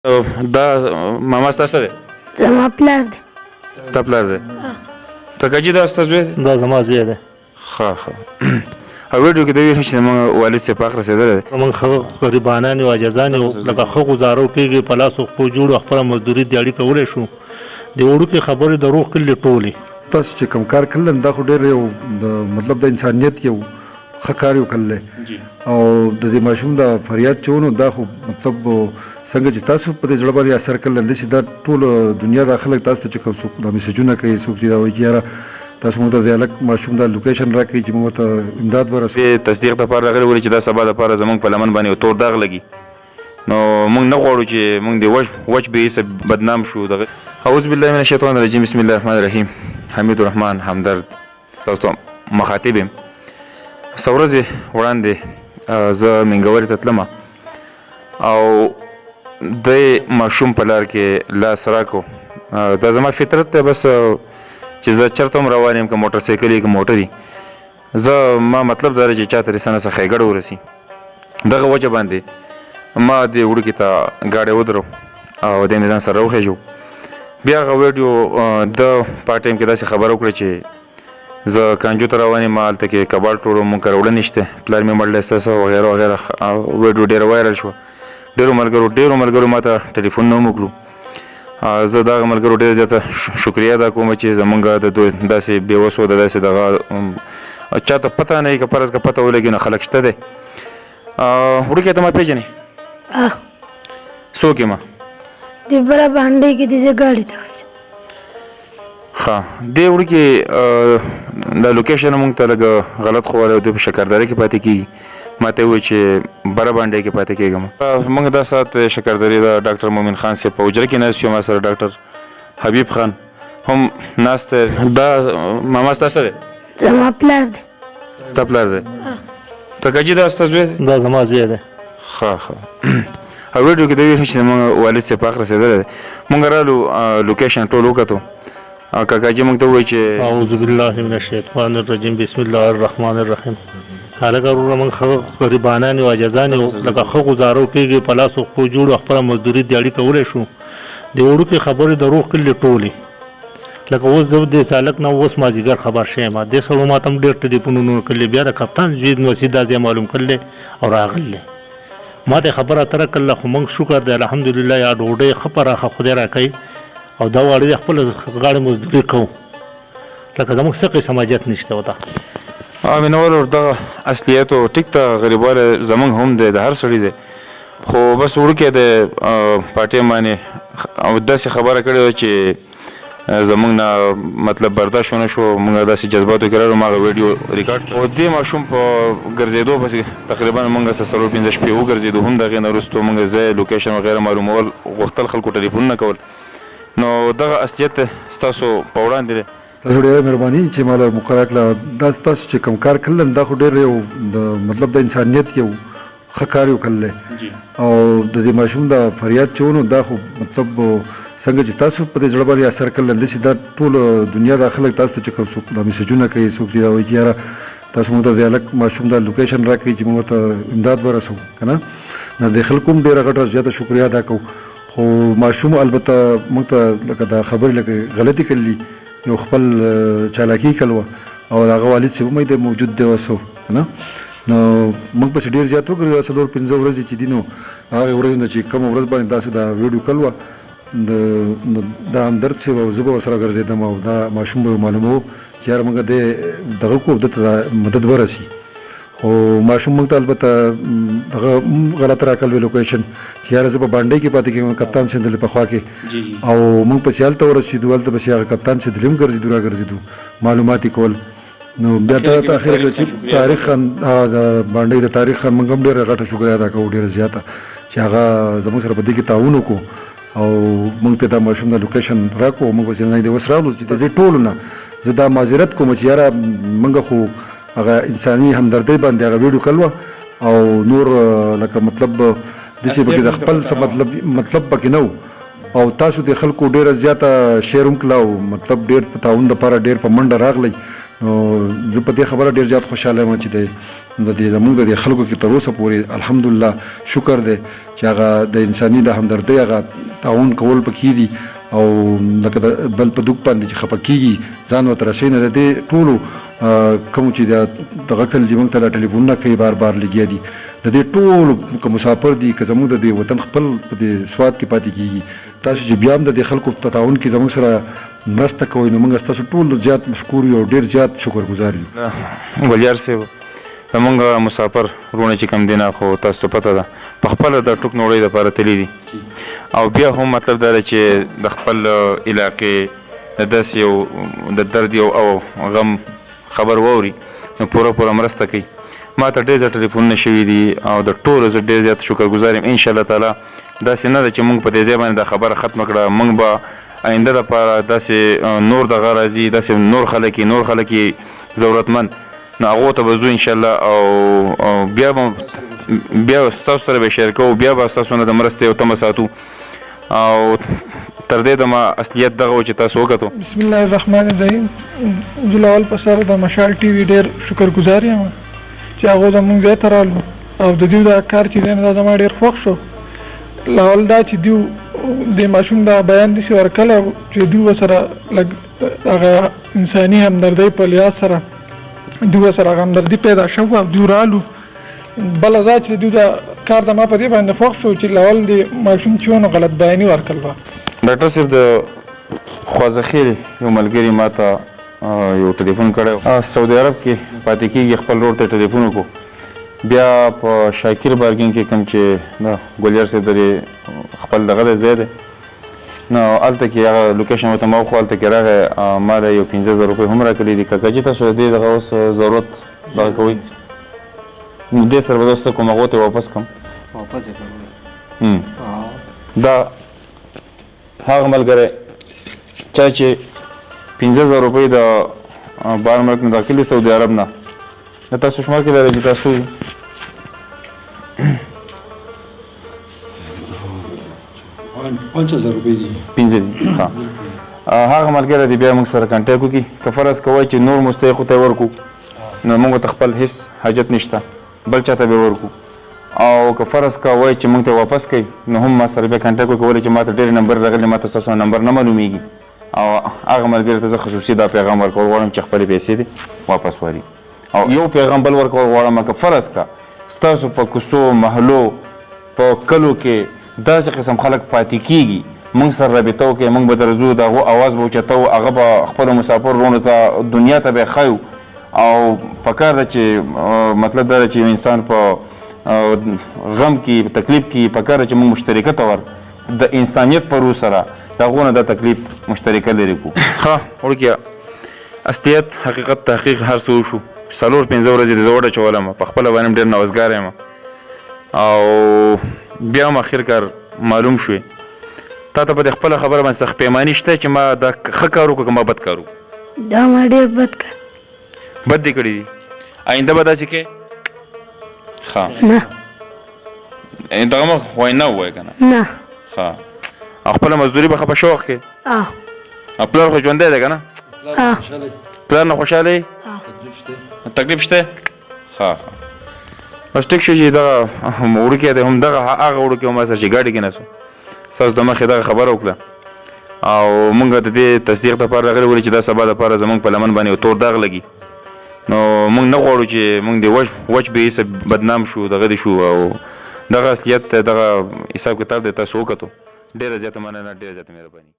دا ماما ستاسو دی؟ زما پلار دی. ستا پلار دی؟ ته کجي دا ستا زوی دی؟ دا زما زوی دی. ښه ښه. او ویډیو کې دا ویل چې زموږ والد صاحب په حق رسېدلی دی. موږ ښه غریبانان یو عاجزان یو لکه ښه ګزارو کېږي په لاس خپل جوړو خپله مزدوري دیاړي کولی شو د وړوکې خبرې د روح کلي ټولې تاسو چې کوم کار کړل دا خو ډېر یو د مطلب د انسانیت یو ښه کار یو کړلی او د دې ماشوم د فریاد چې ونو دا خو مطلب څنګه چې تاسو په دې زړه باندې اثر کړل همداسې دا ټول دنیا د خلک تاسو ته چې کوم څوک دا میسجونه کوي څوک چې دا وایي چې یاره تاسو موږ ته د هلک ماشوم دا لوکیشن راکړئ چې موږ ورته امداد ورسوو. تصدیق دپاره راغلي ولې چې دا سبا دپاره زموږ په لمن باندې یو تور داغ لګي نو موږ نه غواړو چې موږ د وچ بېحسه بدنام شو. دغه اعوذ بالله من الشیطان الرجیم بسم الله الرحمن الرحیم. حمید الرحمن همدرد تاسو ته مخاطب یم. څه ورځې وړاندې زه مینګورې ته تلمه او د ماشوم په لار کې لاس راکو. دا زما فطرت دی بس چې زه چېرته هم روان یم که موټرسایکل وي که موټر وي زه ما مطلب دا دی چې چاته رسنه څه ښېګړه ورسي. دغه وجه باندې ما دې وړوکي ته ګاډی ودرو او دی مې ځان سره راوخېژو. بیا هغه ویډیو د په ټایم کې داسې خبره وکړه چې زه کانجو ته روان یم هلته کې کباړ ټولو مونږ کره وړه نشته پلار مې مړ دی ستاسو وغیره وغیره ویډیو ډېره وایرل شوه. ډېرو ملګرو ما ته ټلیفونونه هم وکړو. زه د هغه ملګرو ډېره زیاته شکریه ادا کوم چې زمونږ د دوی داسې بېوسو د داسې دغه چاته پته نه وي که فرض که پته ولګي نو خلک شته دی. وړوکی ته ما پېژنې؟ څوک یم؟ د بره بانډۍ کې د زه ګاډي ته ښه دې وړوکې دا لوکیشن مونږ ته لږ غلط ښوولی او دوی په شکردرې کې پاتې کېږي. ما ته یې وویل چې بره بانډۍ کې پاتې کېږم. مونږ دا ساعت شکردرې د ډاکټر مومن خان صاحب په حجره کې ناست یو. ما سره ډاکټر حبیب خان هم ناست دی. دا ماما ستاسو دی؟ زما پلار دی. ستا پلار دی؟ ته کجي دا ستا زوی دی؟ دا زما زوی دی. ښه ښه. او ویډیو کې دا ویل چې زموږ والد صاحب په حق رسېدلی دی. مونږ رالو لوکیشن ټول وکتو. کاکاجي موږ ته ووایي چې اعوذ بالله من الشیطان الرجیم بسم الله الرحمن الرحیم. هلکه وروره موږ ښه غریبانان یو عاجزان یو لکه ښه ګزارو کېږي په لاس خپل جوړو خپله مزدوري دیاړي کولی شو د وړوکې خبرې د روح کلي ټولې لکه اوس زه دې سالک نه اوس مازدیګر خبر شویم دې سړو ما ته هم ډېر ټلیفونونه کړلې بیا د کپتان زوی نوسي دا ځای معلوم کړلی او راغلی ما ته خبره اتره کړله خو موږ شکر دی الحمدلله یا ډوډۍ ښه پراخه خدای راکوي او دا واړه خپل غاړې مزدوري کوو لکه زموږ څه قسم حاجت نشته ورته. مینوالو دغه اصلیت او ټیک ته غریبوالی زموږ هم دی د هر سړي دی خو بس وړوکی دی په ټایم باندې او داسې خبره کړې وه چې زموږ نه مطلب برداشت ونه شو. موږ داسې جذباتو کې راغلو ما هغه ویډیو ریکارډ کړه او دې ماشوم په ګرځېدو پسې تقریبا موږ څه 4-5 شپې وګرځېدو هم د هغې نه وروستو موږ ځای لوکیشن وغیره معلومول غوښتل خلکو ټلیفونونه کول. نو دغه اصلیت ستاسو په وړاندې دی. تاسو ډېره مهرباني چې ما له مقرره کړه. دا تاسو چې کوم کار کړل دا خو ډېر یو د مطلب د انسانیت یو ښه کار یو کړلی او د دې ماشوم د فریاد چې ونو دا خو مطلب څنګه چې تاسو په دې زړه باندې اثر کړل همداسې دا ټول دنیا د خلک تاسو ته چې کوم څوک دا میسجونه کوي څوک چې دا وایي چې یاره تاسو موږ ته د هلک ماشوم دا لوکیشن راکړئ چې موږ ورته امداد ورسوو که نه. نو د خلکو هم ډېره غټه زیاته شکریه ادا کوو خو ماشوم البته موږ ته لکه دا خبرې لکه غلطي کړلي یو خپل چالاکي کړې او د هغه والد صاحب هم موجود دی اوس که نه. نو موږ پسې ډېر زیات وکړو 4-5 ورځې چې دي نو هغې ورځې نه چې کومه ورځ باندې داسې دا ویډیو کړل وه د همدرد صاحب او زه به ورسره ګرځېدم او دا ماشوم به معلوموو چې یاره موږ دې دغه کړو ده ته مدد ورسي. خو ماشوم موږ ته البته هغه غلط راکړل لوکیشن چې یاره زه په بانډۍ کې پاتې کېږم کپتان سیندلې په خوا کې او موږ پسې هلته ورسېدو هلته پسې هغه کپتان سیندلې هم ګرځېدو را ګرځېدو معلومات یې کول. نو بیا ته اخر کې چې تاریخ خان د بانډۍ د تاریخ خان موږ هم ډېره غټه شکریه ادا کوو ډېره زیاته چې هغه زموږ سره په دې کې تعاون وکړو او موږ ته دا ماشوم د لوکیشن راکړو. موږ پسې نه دې اوس راغلو چې د دې ټولو نه زه دا معذرت کوم چې یاره موږ خو هغه انساني همدردۍ باندې هغه ویډیو کړل او نور لکه مطلب داسې پکې د خپل څه مطلب پکې نه و او تاسو د خلکو ډېره زیاته شیر هم کړله او مطلب ډېر په تعاون دپاره ډېر په منډه راغلی نو زه په دې خبره ډېر زیات خوشحاله یم چې د دې زموږ د خلکو کې تر اوسه پورې الحمدلله شکر دی چې هغه د انساني د همدردۍ هغه تعاون کول پکې دي او لکه د بل په دوک باندې چې خفه کېږي ځان ورته رسوي نه د دې ټولو کوم چې دغه کل دي موږ ته ټلیفونونه کوي بار بار لګیا دي د دې ټولو که مسافر دي که زموږ د دې وطن خپل په دې سواد کې پاتې کېږي تاسو چې بیا هم د دې خلکو په تعاون کې زموږ سره مرسته کوئ نو موږ ستاسو ټول زیات مشکور یو ډېر زیات شکرګزار یو. ګلیار صاحب زمونږ مسافر وروڼه چې کوم دي نه خو تاسو ته پته ده په خپله د ټوک نوړۍ دپاره تللي دي او بیا هم مطلب دا ده چې د خپل علاقې د داسې یو د درد یو او غم خبر واوري نو پوره مرسته کوي. ما ته ډېر زیات ټلیفونونه شوي دي او د ټولو زه ډېر زیات شکرګزار یم. انشاءالله تعالی داسې نه ده چې موږ په دې ځای باندې دا خبره ختمه کړه. موږ به آینده دپاره داسې نور دغه راځي داسې نور خلک یې ضرورتمند نو هغو ته به ځو انشاءالله او بیا ستاسو سره به شیر کوو بیا به ستاسو نه د مرستې یو تمه ساتو او تر دې دمه اصلیت دغه و چې تاسو وکتو. بسم الله الرحمن الرحیم. زه لاول په سر د مشال ټي وي ډېر شکرګزار یم چې هغوی زموږ ځای ته رالو او د دوی دا کار چې دی دا زما ډېر خوښ شو. لاول دا چې دوی د ماشوم دا بیان داسې ورکړی چې دوی ورسره لږ هغه انساني همدردۍ په لحاظ سره دوی ورسره هغه همدردي پیدا شوه او دوی رالو. بله دا چې دوی دا کار د ما په دې باندې خوښ شو چې لاول د ماشوم چې و نو غلط بیاني ورکړله. ډاکټر صاحب د خوازخیل یو ملګري ما ته یو ټلیفون کړی سعودي عرب کې پاتې کېږي خپل ورور ته ټلیفون وکړو بیا په شاکر بارګین کې کوم چې د ګلیار صاحب د خپل دغه د ځای دی نو هلته کې هغه لوکیشن ورته ما وښو هلته کې راغی ما له یو 15,000 روپۍ هم راکړي دي کاکاجي تاسو د دې دغه اوس ضرورت دغه کوئ نو دې سره به زه څه کوم هغو ته واپس کړم. دا هغه ملګری چا چې 15,000 روپۍ د بهر ملک نه راکړي سعودي عرب نه د تاسو شمار کې لري چې تاسو 5,000 روپۍ دي 15 دي هغه ملګری دی بیا موږ سره کنټیکټ وکړي که فرض کوئ چې نور مستحقو ته یې ورکړو نو موږ ته خپل هېڅ حاجت نشته بل چا ته به یې ورکړو او که فرض کوئ چې موږ ته واپس کوي نو هم ما سره بیا کنټیکټ وکړئ چې ما ته ډېرې نمبر راغلي ما ته ستاسو نمبر نه معلومیږي او هغه ملګري ته زه خصوصي دا پیغام ورکول غواړم چې خپلې پیسې دي واپس واري او یو پیغام بل ورکول غواړم که فرض کا ستاسو په کوڅو محلو په کلو کې داسې قسم خلک پاتې کېږي موږ سره رابطه وکړئ موږ به درځو د هغو اواز به اوچتو هغه به خپلو مسافر وروڼو ته دنیا ته به یې ښیو او پکار ده چې مطلب دا ده چې انسان په غم کې په تکلیف کې پکار ده چې موږ مشترکت ور د انسانیت په روح سره د هغو نه دا تکلیف مشترکه لرې کړو. ښه وړکیه اصلیت حقیقت تحقیق هر څه وشو 4-5 ورځې د زه وډه چولم په خپله باندې ډېر نوزګاره یم او بیا هم اخر کار معلوم شوې تا ته په دې خپله خبره باندې سخت پیماني شته چې ما دا ښه کار وکړو که ما بد کار وکړو؟ دا ما ډېر بد کار بد دې کړي دي آینده به داسې کې ښه نه دغه مه وایي نه ووایه که نه نه ښه او خپله مزدوري به ښه په شوق کې او پلار خو ژوندی دی که نه پلار نه خوشحاله یې تکلیف شته ښه بس ټیک شو چې دغه وړوکی دی هم دغه هغه وړوکی هم ما سره چې ګاډي کې نه سو ستاسو د مخې دغه خبره وکړه او موږ د دې تصدیق دپاره راغلي ولې چې دا سبا دپاره زموږ په لمن باندې یو تور داغ لګي نو موږ نه غواړو چې موږ د وچ بې حسه بدنام شو دغه دې شو او دغه اصلیت دغه حساب کتاب دی تاسو وکتو ډېره زیاته مننه ډېره زیاته مهرباني.